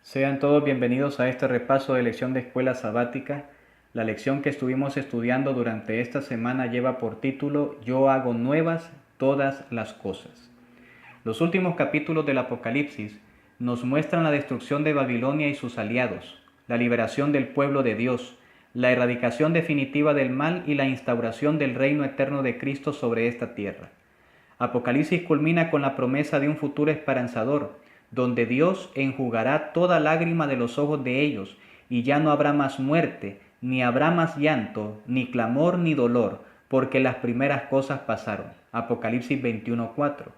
Sean todos bienvenidos a este repaso de lección de escuela sabática. La lección que estuvimos estudiando durante esta semana lleva por título Yo hago nuevas todas las cosas. Los últimos capítulos del Apocalipsis nos muestran la destrucción de Babilonia y sus aliados, la liberación del pueblo de Dios, la erradicación definitiva del mal y la instauración del reino eterno de Cristo sobre esta tierra. Apocalipsis culmina con la promesa de un futuro esperanzador, donde Dios enjugará toda lágrima de los ojos de ellos, y ya no habrá más muerte, ni habrá más llanto, ni clamor, ni dolor, porque las primeras cosas pasaron. Apocalipsis 21:4.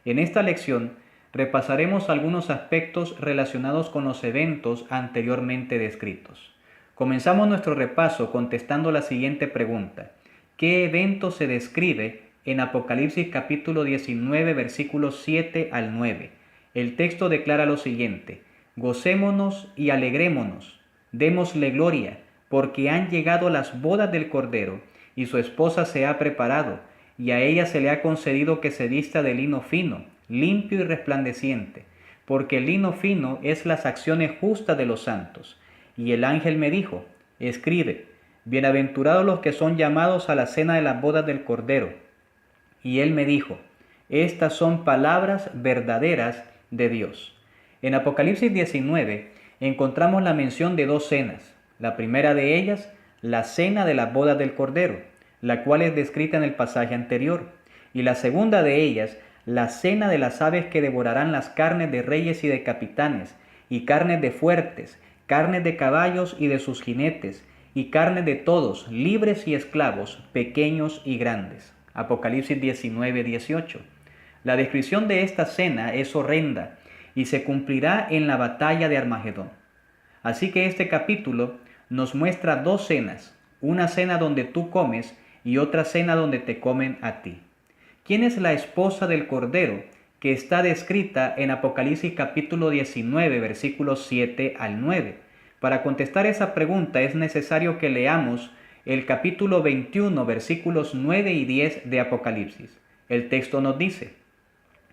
En esta lección repasaremos algunos aspectos relacionados con los eventos anteriormente descritos. Comenzamos nuestro repaso contestando la siguiente pregunta: ¿qué evento se describe en Apocalipsis capítulo 19 versículos 7 al 9? El texto declara lo siguiente: gocémonos y alegrémonos, démosle gloria, porque han llegado las bodas del Cordero, y su esposa se ha preparado, y a ella se le ha concedido que se vista de lino fino, limpio y resplandeciente, porque el lino fino es las acciones justas de los santos. Y el ángel me dijo: escribe, bienaventurados los que son llamados a la cena de las bodas del Cordero. Y él me dijo: estas son palabras verdaderas de Dios. En Apocalipsis 19 encontramos la mención de dos cenas. La primera de ellas, la cena de las bodas del Cordero, la cual es descrita en el pasaje anterior. Y la segunda de ellas, la cena de las aves que devorarán las carnes de reyes y de capitanes, y carnes de fuertes, carnes de caballos y de sus jinetes, y carnes de todos, libres y esclavos, pequeños y grandes. Apocalipsis 19:18. La descripción de esta cena es horrenda y se cumplirá en la batalla de Armagedón. Así que este capítulo nos muestra dos cenas, una cena donde tú comes y otra cena donde te comen a ti. ¿Quién es la esposa del Cordero que está descrita en Apocalipsis capítulo 19 versículos 7 al 9? Para contestar esa pregunta es necesario que leamos el capítulo 21 versículos 9 y 10 de Apocalipsis. El texto nos dice: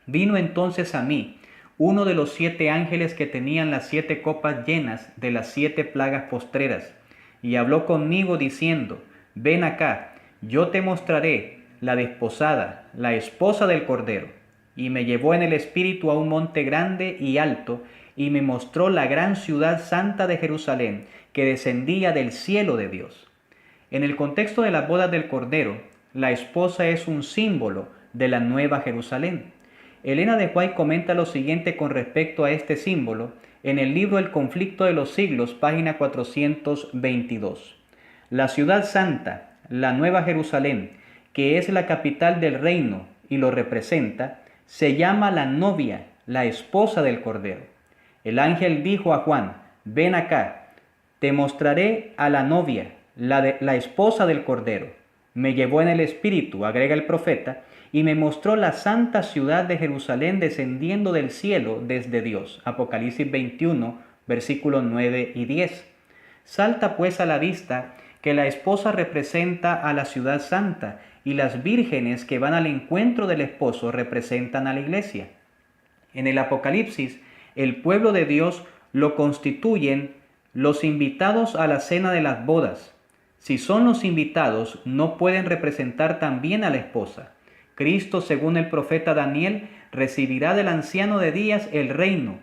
vino entonces a mí uno de los 7 ángeles que tenían las 7 copas llenas de las 7 plagas postreras, y habló conmigo diciendo: ven acá, yo te mostraré la desposada, la esposa del Cordero. Y me llevó en el espíritu a un monte grande y alto, y me mostró la gran ciudad santa de Jerusalén, que descendía del cielo de Dios. En el contexto de las bodas del Cordero, la esposa es un símbolo de la Nueva Jerusalén. Elena de White comenta lo siguiente con respecto a este símbolo en el libro El conflicto de los siglos, página 422. La ciudad santa, la Nueva Jerusalén, que es la capital del reino y lo representa, se llama la novia, la esposa del Cordero. El ángel dijo a Juan: ven acá, te mostraré a la novia, la esposa del Cordero. Me llevó en el espíritu, agrega el profeta, y me mostró la santa ciudad de Jerusalén descendiendo del cielo desde Dios. Apocalipsis 21, versículos 9 y 10. Salta pues a la vista que la esposa representa a la ciudad santa y las vírgenes que van al encuentro del esposo representan a la iglesia. En el Apocalipsis, el pueblo de Dios lo constituyen los invitados a la cena de las bodas. Si son los invitados, no pueden representar también a la esposa. Cristo, según el profeta Daniel, recibirá del anciano de días el reino,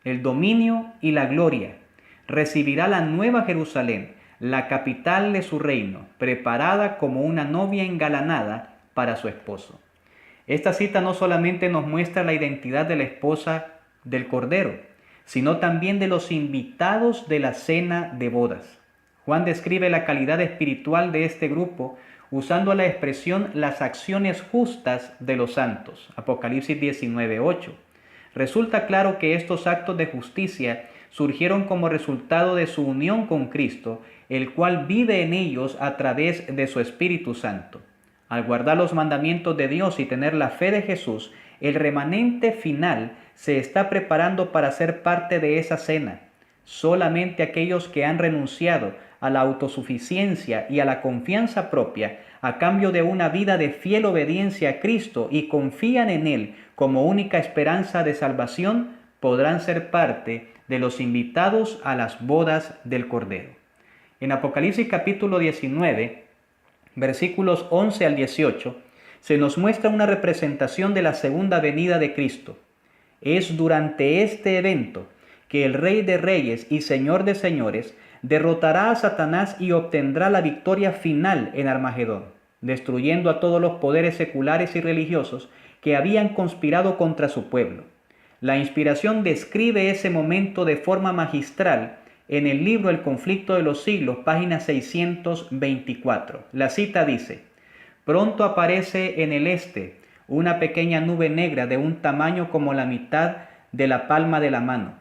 el dominio y la gloria. Recibirá la nueva Jerusalén, la capital de su reino, preparada como una novia engalanada para su esposo. Esta cita no solamente nos muestra la identidad de la esposa del Cordero, sino también de los invitados de la cena de bodas. Juan describe la calidad espiritual de este grupo usando la expresión las acciones justas de los santos. Apocalipsis 19:8. Resulta claro que estos actos de justicia surgieron como resultado de su unión con Cristo, el cual vive en ellos a través de su Espíritu Santo. Al guardar los mandamientos de Dios y tener la fe de Jesús, el remanente final se está preparando para ser parte de esa cena. Solamente aquellos que han renunciado a la autosuficiencia y a la confianza propia a cambio de una vida de fiel obediencia a Cristo y confían en Él como única esperanza de salvación, podrán ser parte de los invitados a las bodas del Cordero. En Apocalipsis capítulo 19, versículos 11 al 18, se nos muestra una representación de la segunda venida de Cristo. Es durante este evento que el Rey de Reyes y Señor de Señores derrotará a Satanás y obtendrá la victoria final en Armagedón, destruyendo a todos los poderes seculares y religiosos que habían conspirado contra su pueblo. La inspiración describe ese momento de forma magistral en el libro El conflicto de los siglos, página 624. La cita dice: pronto aparece en el este una pequeña nube negra de un tamaño como la mitad de la palma de la mano.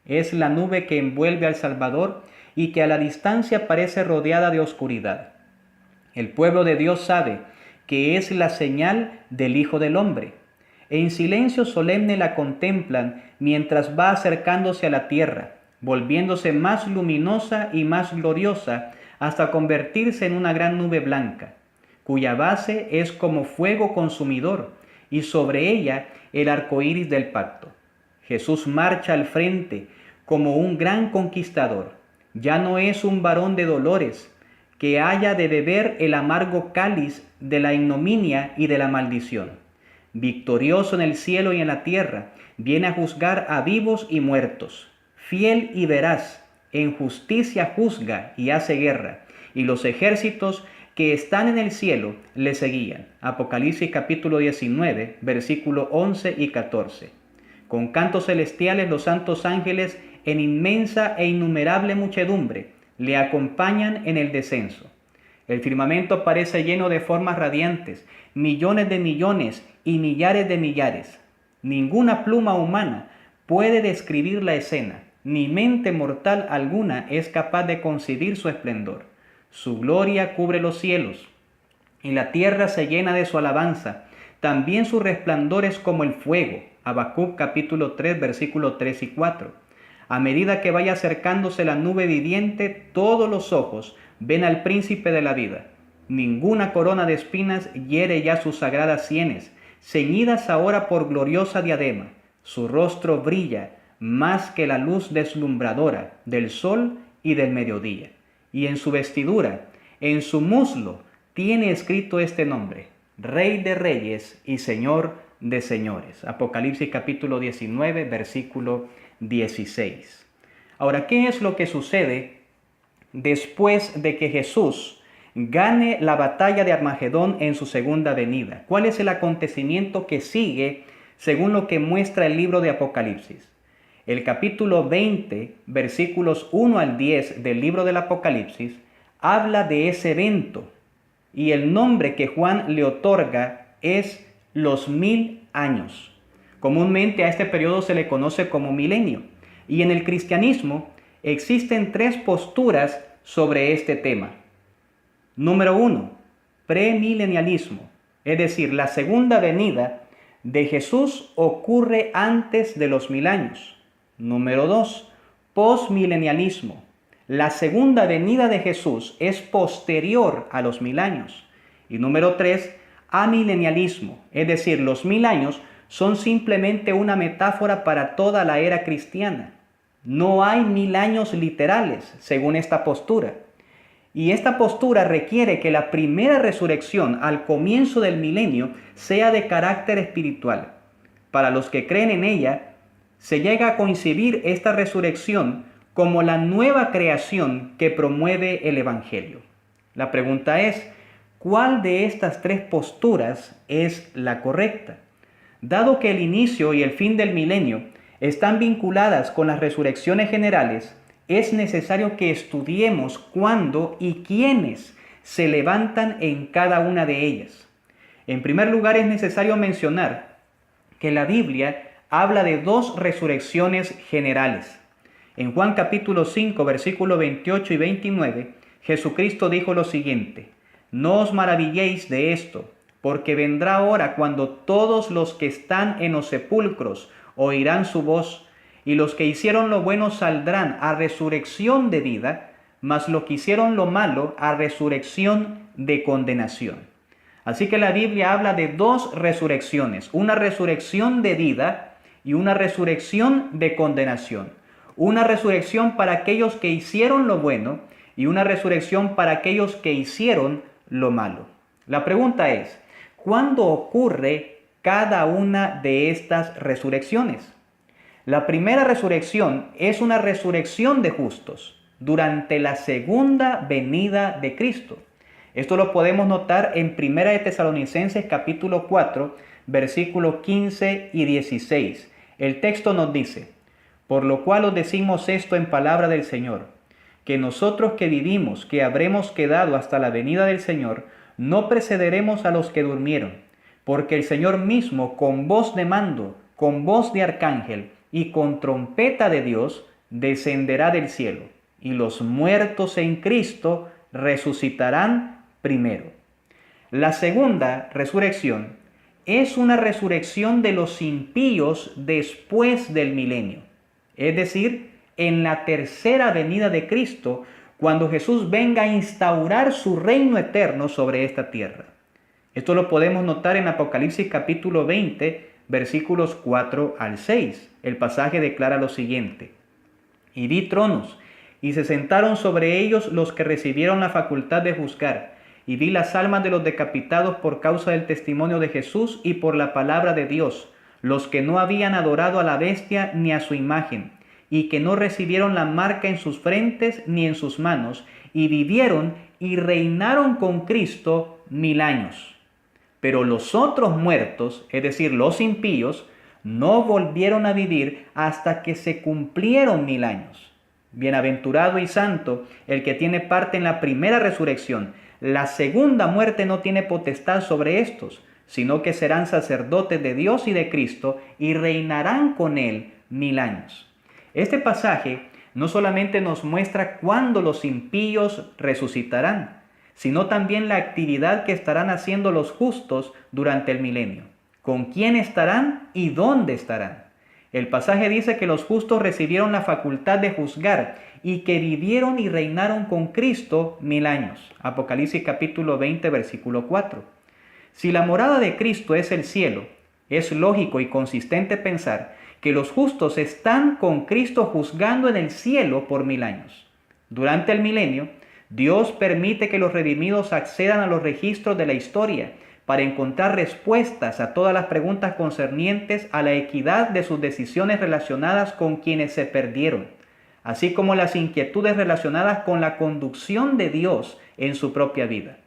Es la nube que envuelve al Salvador y que a la distancia parece rodeada de oscuridad. El pueblo de Dios sabe que es la señal del Hijo del Hombre. En silencio solemne la contemplan mientras va acercándose a la tierra, volviéndose más luminosa y más gloriosa hasta convertirse en una gran nube blanca, cuya base es como fuego consumidor, y sobre ella el arco iris del pacto. Jesús marcha al frente como un gran conquistador. Ya no es un varón de dolores, que haya de beber el amargo cáliz de la ignominia y de la maldición. Victorioso en el cielo y en la tierra, viene a juzgar a vivos y muertos. Fiel y veraz, en justicia juzga y hace guerra, y los ejércitos que están en el cielo le seguían. Apocalipsis capítulo 19, versículo 11 y 14. Con cantos celestiales los santos ángeles en inmensa e innumerable muchedumbre le acompañan en el descenso. El firmamento parece lleno de formas radiantes, millones de millones y millares de millares. Ninguna pluma humana puede describir la escena, ni mente mortal alguna es capaz de concebir su esplendor. Su gloria cubre los cielos, y la tierra se llena de su alabanza. También su resplandor es como el fuego. Habacuc capítulo 3, versículos 3 y 4. A medida que vaya acercándose la nube viviente, todos los ojos ven al príncipe de la vida. Ninguna corona de espinas hiere ya sus sagradas sienes, ceñidas ahora por gloriosa diadema. Su rostro brilla más que la luz deslumbradora del sol y del mediodía. Y en su vestidura, en su muslo, tiene escrito este nombre: Rey de Reyes y Señor de Señores. Apocalipsis capítulo 19, versículo 16. Ahora, ¿qué es lo que sucede después de que Jesús gane la batalla de Armagedón en su segunda venida? ¿Cuál es el acontecimiento que sigue según lo que muestra el libro de Apocalipsis? El capítulo 20, versículos 1 al 10 del libro del Apocalipsis habla de ese evento, y el nombre que Juan le otorga es los 1000 años. Comúnmente a este periodo se le conoce como milenio, y en el cristianismo existen tres posturas sobre este tema. Número 1, premilenialismo, es decir, la segunda venida de Jesús ocurre antes de los 1000 años. Número 2, postmilenialismo. La segunda venida de Jesús es posterior a los 1000 años. Y número 3, amilenialismo, es decir, los 1000 años son simplemente una metáfora para toda la era cristiana. No hay 1000 años literales, según esta postura. Y esta postura requiere que la primera resurrección al comienzo del milenio sea de carácter espiritual. Para los que creen en ella, se llega a concebir esta resurrección como la nueva creación que promueve el Evangelio. La pregunta es, ¿cuál de estas tres posturas es la correcta? Dado que el inicio y el fin del milenio están vinculadas con las resurrecciones generales, es necesario que estudiemos cuándo y quiénes se levantan en cada una de ellas. En primer lugar, es necesario mencionar que la Biblia habla de dos resurrecciones generales. En Juan capítulo 5, versículos 28 y 29, Jesucristo dijo lo siguiente: no os maravilléis de esto, porque vendrá hora cuando todos los que están en los sepulcros oirán su voz, y los que hicieron lo bueno saldrán a resurrección de vida, mas los que hicieron lo malo a resurrección de condenación. Así que la Biblia habla de dos resurrecciones, una resurrección de vida y una resurrección de condenación. Una resurrección para aquellos que hicieron lo bueno y una resurrección para aquellos que hicieron lo malo. La pregunta es, ¿cuándo ocurre cada una de estas resurrecciones? La primera resurrección es una resurrección de justos durante la segunda venida de Cristo. Esto lo podemos notar en 1 de Tesalonicenses capítulo 4, versículos 15 y 16. El texto nos dice: por lo cual os decimos esto en palabra del Señor, que nosotros que vivimos, que habremos quedado hasta la venida del Señor, no precederemos a los que durmieron, porque el Señor mismo, con voz de mando, con voz de arcángel y con trompeta de Dios, descenderá del cielo, y los muertos en Cristo resucitarán primero. La segunda resurrección es una resurrección de los impíos después del milenio, es decir, en la tercera venida de Cristo, cuando Jesús venga a instaurar su reino eterno sobre esta tierra. Esto lo podemos notar en Apocalipsis capítulo 20, versículos 4 al 6. El pasaje declara lo siguiente: y vi tronos, y se sentaron sobre ellos los que recibieron la facultad de juzgar, y vi las almas de los decapitados por causa del testimonio de Jesús y por la palabra de Dios, los que no habían adorado a la bestia ni a su imagen, y que no recibieron la marca en sus frentes ni en sus manos, y vivieron y reinaron con Cristo 1000 años. Pero los otros muertos, es decir, los impíos, no volvieron a vivir hasta que se cumplieron 1000 años. Bienaventurado y santo el que tiene parte en la primera resurrección. La segunda muerte no tiene potestad sobre estos, sino que serán sacerdotes de Dios y de Cristo y reinarán con él 1000 años. Este pasaje no solamente nos muestra cuándo los impíos resucitarán, sino también la actividad que estarán haciendo los justos durante el milenio. ¿Con quién estarán y dónde estarán? El pasaje dice que los justos recibieron la facultad de juzgar y que vivieron y reinaron con Cristo 1000 años. Apocalipsis capítulo 20, versículo 4. Si la morada de Cristo es el cielo, es lógico y consistente pensar que los justos están con Cristo juzgando en el cielo por 1000 años. Durante el milenio, Dios permite que los redimidos accedan a los registros de la historia para encontrar respuestas a todas las preguntas concernientes a la equidad de sus decisiones relacionadas con quienes se perdieron, así como las inquietudes relacionadas con la conducción de Dios en su propia vida.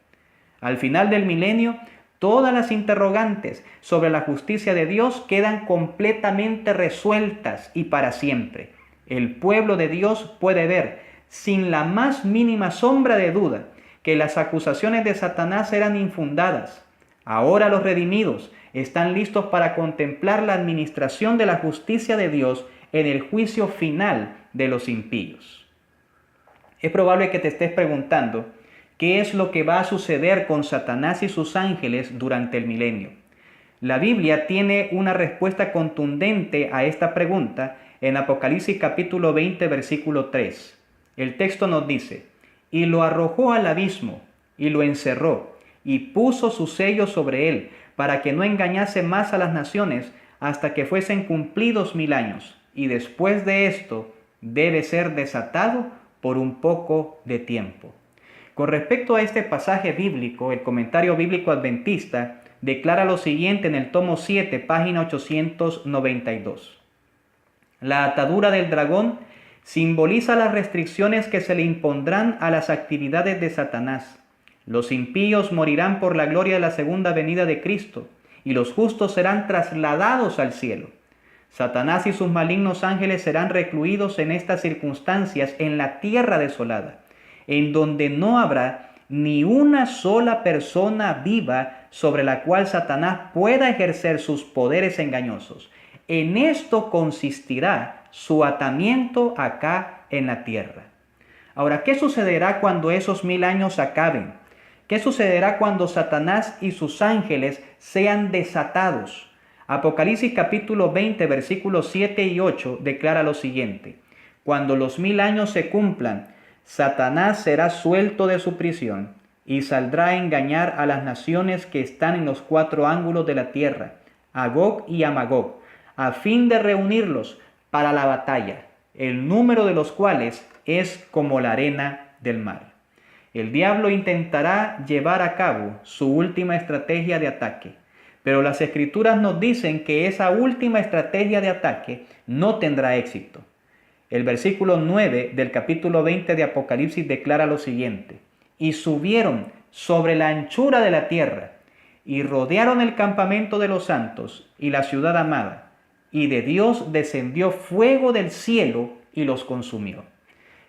Al final del milenio, todas las interrogantes sobre la justicia de Dios quedan completamente resueltas y para siempre. El pueblo de Dios puede ver, sin la más mínima sombra de duda, que las acusaciones de Satanás eran infundadas. Ahora los redimidos están listos para contemplar la administración de la justicia de Dios en el juicio final de los impíos. Es probable que te estés preguntando, ¿qué es lo que va a suceder con Satanás y sus ángeles durante el milenio? La Biblia tiene una respuesta contundente a esta pregunta en Apocalipsis capítulo 20, versículo 3. El texto nos dice: y lo arrojó al abismo, y lo encerró, y puso su sello sobre él, para que no engañase más a las naciones, hasta que fuesen cumplidos 1000 años, y después de esto debe ser desatado por un poco de tiempo. Con respecto a este pasaje bíblico, el Comentario Bíblico Adventista declara lo siguiente en el tomo 7, página 892. La atadura del dragón simboliza las restricciones que se le impondrán a las actividades de Satanás. Los impíos morirán por la gloria de la segunda venida de Cristo, y los justos serán trasladados al cielo. Satanás y sus malignos ángeles serán recluidos en estas circunstancias en la tierra desolada, en donde no habrá ni una sola persona viva sobre la cual Satanás pueda ejercer sus poderes engañosos. En esto consistirá su atamiento acá en la tierra. Ahora, ¿qué sucederá cuando esos 1000 años acaben? ¿Qué sucederá cuando Satanás y sus ángeles sean desatados? Apocalipsis capítulo 20, versículos 7 y 8 declara lo siguiente: cuando los 1000 años se cumplan, Satanás será suelto de su prisión y saldrá a engañar a las naciones que están en los 4 ángulos de la tierra, a Gog y a Magog, a fin de reunirlos para la batalla, el número de los cuales es como la arena del mar. El diablo intentará llevar a cabo su última estrategia de ataque, pero las Escrituras nos dicen que esa última estrategia de ataque no tendrá éxito. El versículo 9 del capítulo 20 de Apocalipsis declara lo siguiente: y subieron sobre la anchura de la tierra, y rodearon el campamento de los santos y la ciudad amada, y de Dios descendió fuego del cielo y los consumió.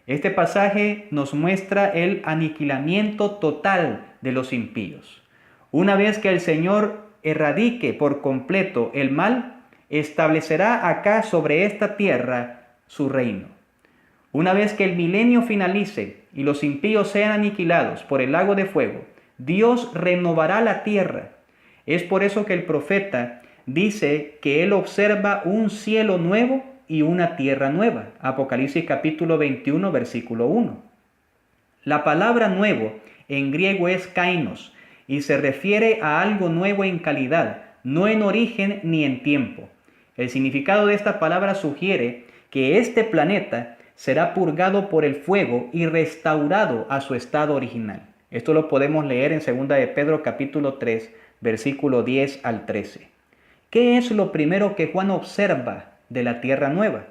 Este pasaje nos muestra el aniquilamiento total de los impíos. Una vez que el Señor erradique por completo el mal, establecerá acá sobre esta tierra su reino. Una vez que el milenio finalice y los impíos sean aniquilados por el lago de fuego, Dios renovará la tierra. Es por eso que el profeta dice que él observa un cielo nuevo y una tierra nueva. Apocalipsis capítulo 21, versículo 1. La palabra nuevo en griego es kainos y se refiere a algo nuevo en calidad, no en origen ni en tiempo. El significado de esta palabra sugiere que este planeta será purgado por el fuego y restaurado a su estado original. Esto lo podemos leer en 2 de Pedro capítulo 3, versículo 10 al 13. ¿Qué es lo primero que Juan observa de la tierra nueva?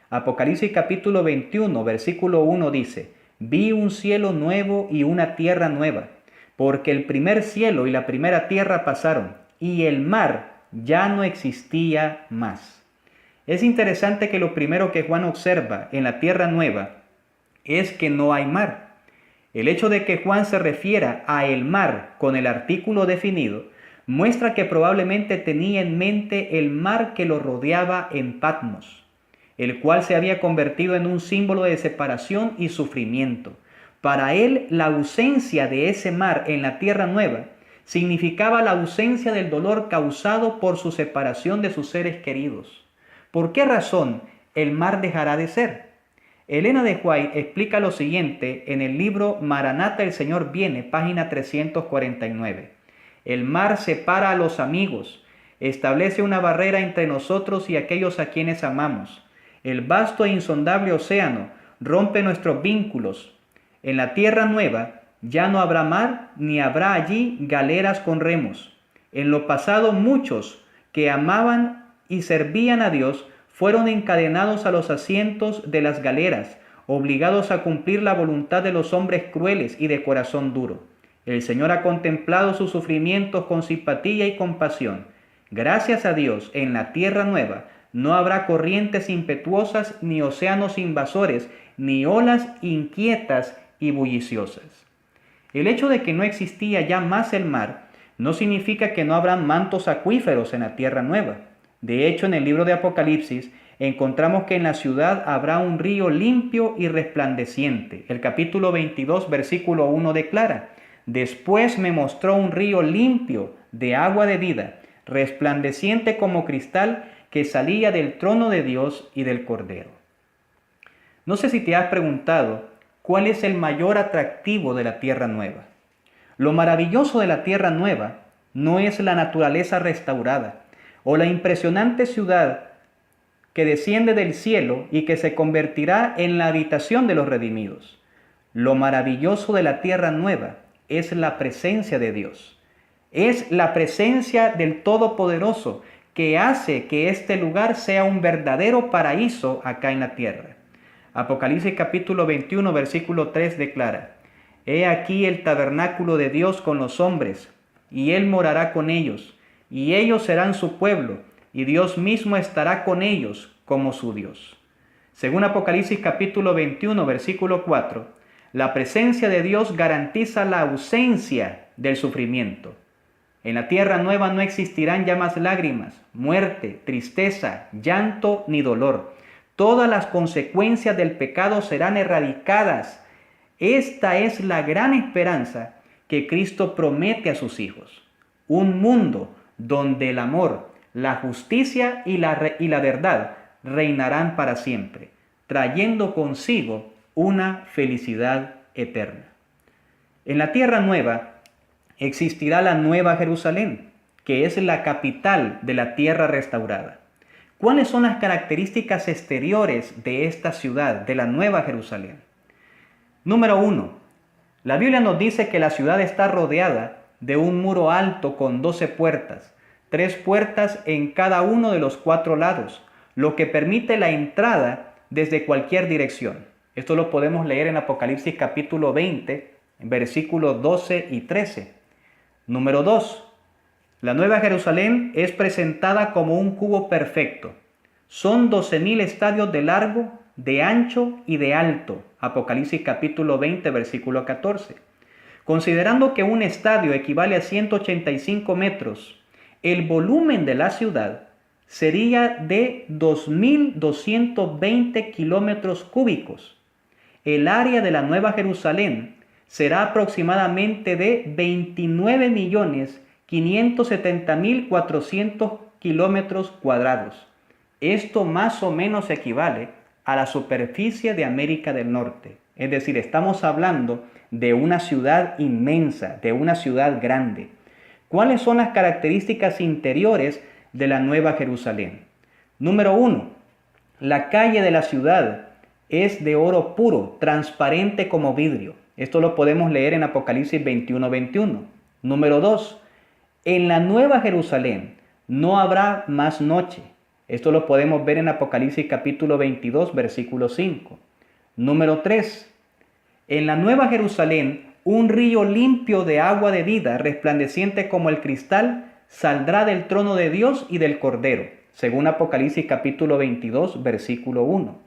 Apocalipsis capítulo 21, versículo 1 dice: vi un cielo nuevo y una tierra nueva, porque el primer cielo y la primera tierra pasaron, y el mar ya no existía más. Es interesante que lo primero que Juan observa en la tierra nueva es que no hay mar. El hecho de que Juan se refiera a el mar con el artículo definido muestra que probablemente tenía en mente el mar que lo rodeaba en Patmos, el cual se había convertido en un símbolo de separación y sufrimiento. Para él, la ausencia de ese mar en la tierra nueva significaba la ausencia del dolor causado por su separación de sus seres queridos. ¿Por qué razón el mar dejará de ser? Elena de White explica lo siguiente en el libro Maranata, el Señor viene, página 349. El mar separa a los amigos, establece una barrera entre nosotros y aquellos a quienes amamos. El vasto e insondable océano rompe nuestros vínculos. En la tierra nueva ya no habrá mar, ni habrá allí galeras con remos. En lo pasado muchos que amaban y servían a Dios fueron encadenados a los asientos de las galeras, obligados a cumplir la voluntad de los hombres crueles y de corazón duro. El Señor ha contemplado sus sufrimientos con simpatía y compasión. Gracias a Dios, en la tierra nueva no habrá corrientes impetuosas, ni océanos invasores, ni olas inquietas y bulliciosas. El hecho de que no existía ya más el mar no significa que no habrán mantos acuíferos en la tierra nueva. De hecho, en el libro de Apocalipsis encontramos que en la ciudad habrá un río limpio y resplandeciente. El capítulo 22, versículo 1 declara: después me mostró un río limpio de agua de vida, resplandeciente como cristal, que salía del trono de Dios y del Cordero. No sé si te has preguntado cuál es el mayor atractivo de la tierra nueva. Lo maravilloso de la tierra nueva no es la naturaleza restaurada o la impresionante ciudad que desciende del cielo y que se convertirá en la habitación de los redimidos. Lo maravilloso de la tierra nueva es la presencia de Dios. Es la presencia del Todopoderoso que hace que este lugar sea un verdadero paraíso acá en la tierra. Apocalipsis capítulo 21, versículo 3 declara: he aquí el tabernáculo de Dios con los hombres, y Él morará con ellos, y ellos serán su pueblo, y Dios mismo estará con ellos como su Dios. Según Apocalipsis capítulo 21, versículo 4, la presencia de Dios garantiza la ausencia del sufrimiento. En la tierra nueva no existirán ya más lágrimas, muerte, tristeza, llanto ni dolor. Todas las consecuencias del pecado serán erradicadas. Esta es la gran esperanza que Cristo promete a sus hijos. Un mundo donde el amor, la justicia y la verdad reinarán para siempre, trayendo consigo una felicidad eterna. En la tierra nueva existirá la nueva Jerusalén, que es la capital de la tierra restaurada. ¿Cuáles son las características exteriores de esta ciudad, de la Nueva Jerusalén? Número 1. La Biblia nos dice que la ciudad está rodeada de un muro alto con 12 puertas, 3 puertas en cada uno de los 4 lados, lo que permite la entrada desde cualquier dirección. Esto lo podemos leer en Apocalipsis capítulo 20, versículos 12 y 13. Número 2. La Nueva Jerusalén es presentada como un cubo perfecto. Son 12.000 estadios de largo, de ancho y de alto. Apocalipsis capítulo 20, versículo 14. Considerando que un estadio equivale a 185 metros, el volumen de la ciudad sería de 2.220 kilómetros cúbicos. El área de la Nueva Jerusalén será aproximadamente de 29.570.400 kilómetros cuadrados. Esto más o menos equivale a la superficie de América del Norte. Es decir, estamos hablando de una ciudad inmensa, de una ciudad grande. ¿Cuáles son las características interiores de la Nueva Jerusalén? Número 1. La calle de la ciudad es de oro puro, transparente como vidrio. Esto lo podemos leer en Apocalipsis 21:21. Número 2. En la Nueva Jerusalén no habrá más noche. Esto lo podemos ver en Apocalipsis capítulo 22, versículo 5. Número 3. En la Nueva Jerusalén, un río limpio de agua de vida, resplandeciente como el cristal, saldrá del trono de Dios y del Cordero, según Apocalipsis capítulo 22, versículo 1.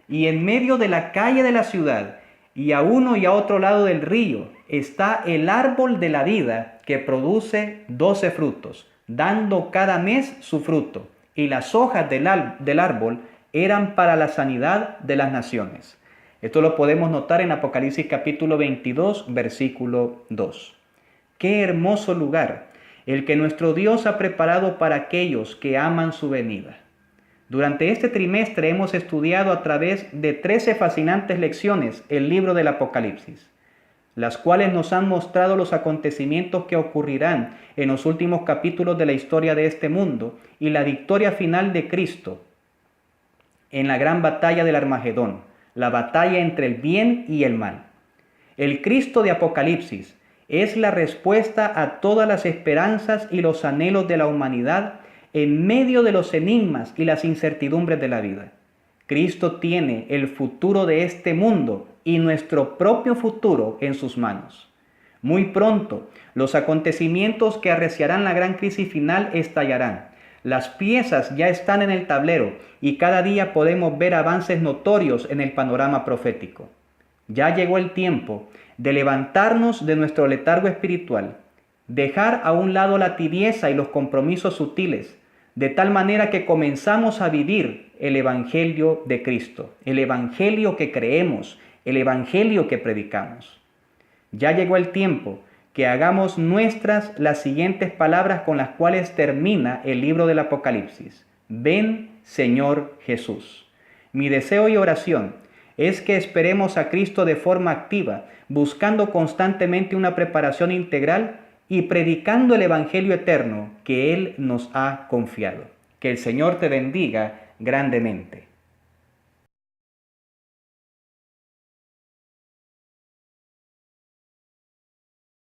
Y en medio de la calle de la ciudad, y a uno y a otro lado del río, está el árbol de la vida que produce 12 frutos, dando cada mes su fruto. Y las hojas del árbol eran para la sanidad de las naciones. Esto lo podemos notar en Apocalipsis capítulo 22, versículo 2. ¡Qué hermoso lugar el que nuestro Dios ha preparado para aquellos que aman su venida! Durante este trimestre hemos estudiado a través de 13 fascinantes lecciones el libro del Apocalipsis, las cuales nos han mostrado los acontecimientos que ocurrirán en los últimos capítulos de la historia de este mundo y la victoria final de Cristo en la gran batalla del Armagedón, la batalla entre el bien y el mal. El Cristo de Apocalipsis es la respuesta a todas las esperanzas y los anhelos de la humanidad en medio de los enigmas y las incertidumbres de la vida. Cristo tiene el futuro de este mundo y nuestro propio futuro en sus manos. Muy pronto, los acontecimientos que arreciarán la gran crisis final estallarán. Las piezas ya están en el tablero y cada día podemos ver avances notorios en el panorama profético. Ya llegó el tiempo de levantarnos de nuestro letargo espiritual, dejar a un lado la tibieza y los compromisos sutiles, de tal manera que comenzamos a vivir el Evangelio de Cristo, el Evangelio que creemos, el Evangelio que predicamos. Ya llegó el tiempo que hagamos nuestras las siguientes palabras con las cuales termina el libro del Apocalipsis. Ven, Señor Jesús. Mi deseo y oración es que esperemos a Cristo de forma activa, buscando constantemente una preparación integral y predicando el Evangelio eterno que Él nos ha confiado. Que el Señor te bendiga grandemente.